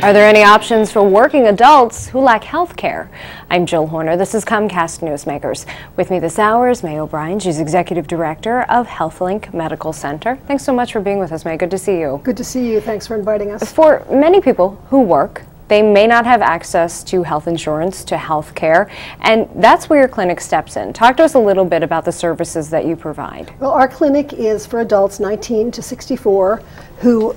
Are there any options for working adults who lack health care? I'm Jill Horner. This is Comcast Newsmakers. With me this hour is May O'Brien. She's Executive Director of HealthLink Medical Center. Thanks so much for being with us, May. Good to see you. Good to see you. Thanks for inviting us. For many people who work, they may not have access to health insurance, to health care, and that's where your clinic steps in. Talk to us a little bit about the services that you provide. Well, our clinic is for adults 19 to 64 who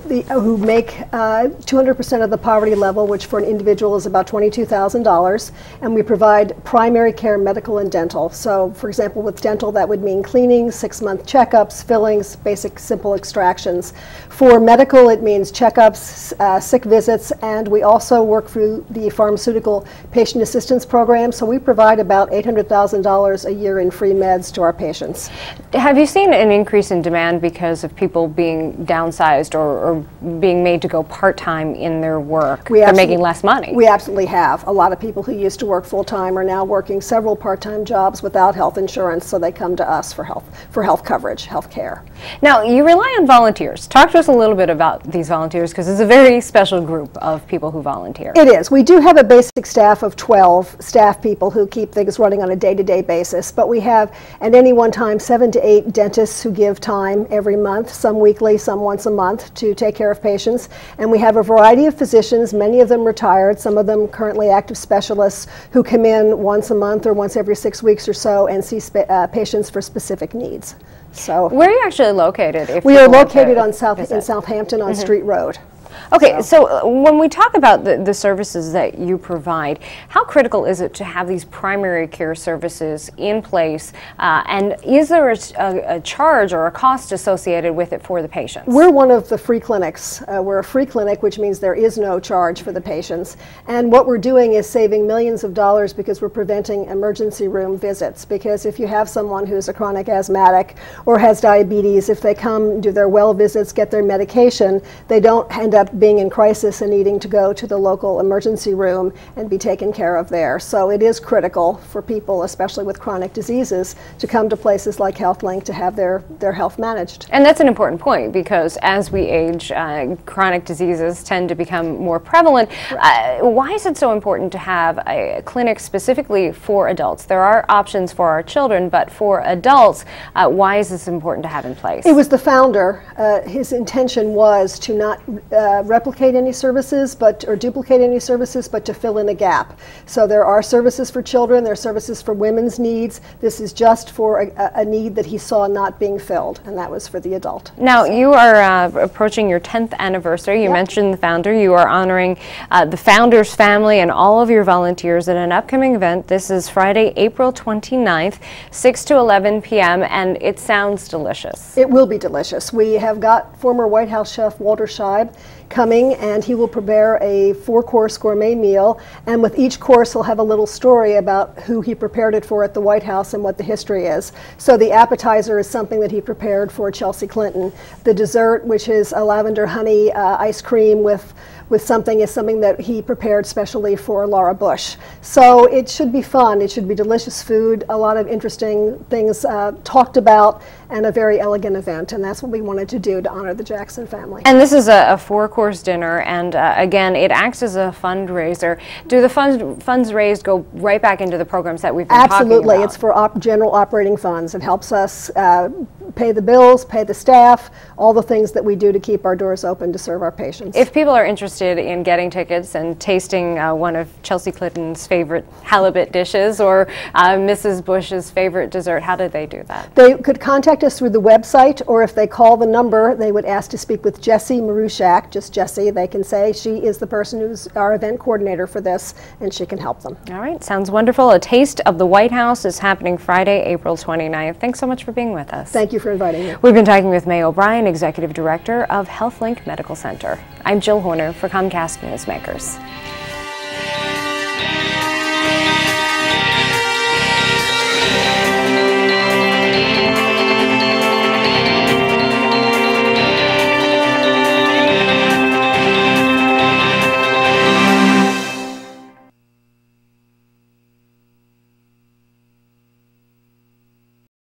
make 200% of the poverty level, which for an individual is about $22,000, and we provide primary care, medical, and dental. So, for example, with dental, that would mean cleaning, 6-month checkups, fillings, basic simple extractions. For medical, it means checkups, sick visits, and we also work through the pharmaceutical patient assistance program, so we provide about $800,000 a year in free meds to our patients. Have you seen an increase in demand because of people being downsized or being made to go part-time in their work? They're making less money. We absolutely have. A lot of people who used to work full-time are now working several part-time jobs without health insurance, so they come to us for health coverage, health care. Now, you rely on volunteers. Talk to us a little bit about these volunteers, because it's a very special group of people who volunteer. It is. We do have a basic staff of 12 staff people who keep things running on a day-to-day basis, but we have at any one time 7 to 8 dentists who give time every month, some weekly, some once a month, to take care of patients. And we have a variety of physicians, many of them retired, some of them currently active specialists, who come in once a month or once every 6 weeks or so and see patients for specific needs. So, where are you actually located? We are located in Southampton on Street Road. Okay, so when we talk about the services that you provide, how critical is it to have these primary care services in place, and is there a charge or a cost associated with it for the patients? We're one of the free clinics. We're a free clinic, which means there is no charge for the patients, and what we're doing is saving millions of dollars because we're preventing emergency room visits, because if you have someone who's a chronic asthmatic or has diabetes, if they come, do their well visits, get their medication, they don't end up being in crisis and needing to go to the local emergency room and be taken care of there. So it is critical for people, especially with chronic diseases, to come to places like HealthLink to have their health managed. And that's an important point, because as we age, chronic diseases tend to become more prevalent. Why is it so important to have a clinic specifically for adults? There are options for our children, but for adults, why is this important to have in place? It was the founder. His intention was to not replicate any services or duplicate any services, but to fill in a gap. So there are services for children, there are services for women's needs. This is just for a need that he saw not being filled, and that was for the adult. Now, you are approaching your 10th anniversary. You mentioned the founder. You are honoring the founder's family and all of your volunteers at an upcoming event. This is Friday, April 29th, 6 to 11 p.m., and it sounds delicious. It will be delicious. We have got former White House chef Walter Scheib coming, and he will prepare a 4-course gourmet meal, and with each course he'll have a little story about who he prepared it for at the White House and what the history is. So the appetizer is something that he prepared for Chelsea Clinton. The dessert, which is a lavender honey ice cream with something, is something that he prepared specially for Laura Bush. So it should be fun. It should be delicious food, a lot of interesting things talked about, and a very elegant event, and that's what we wanted to do to honor the Jackson family. And this is a 4-course dinner, and again, it acts as a fundraiser. Do the funds raised go right back into the programs that we've been talking about? Absolutely. It's for general operating funds. It helps us pay the bills, pay the staff, all the things that we do to keep our doors open to serve our patients. If people are interested in getting tickets and tasting one of Chelsea Clinton's favorite halibut dishes or Mrs. Bush's favorite dessert, how do they do that? They could contact us through the website, or if they call the number, they would ask to speak with Jessie Marushak, just Jessie. They can say she is the person who's our event coordinator for this, and she can help them. All right, sounds wonderful. A Taste of the White House is happening Friday, April 29th. Thanks so much for being with us. Thank you for inviting me. We've been talking with May O'Brien, Executive Director of HealthLink Medical Center. I'm Jill Horner for Comcast Newsmakers.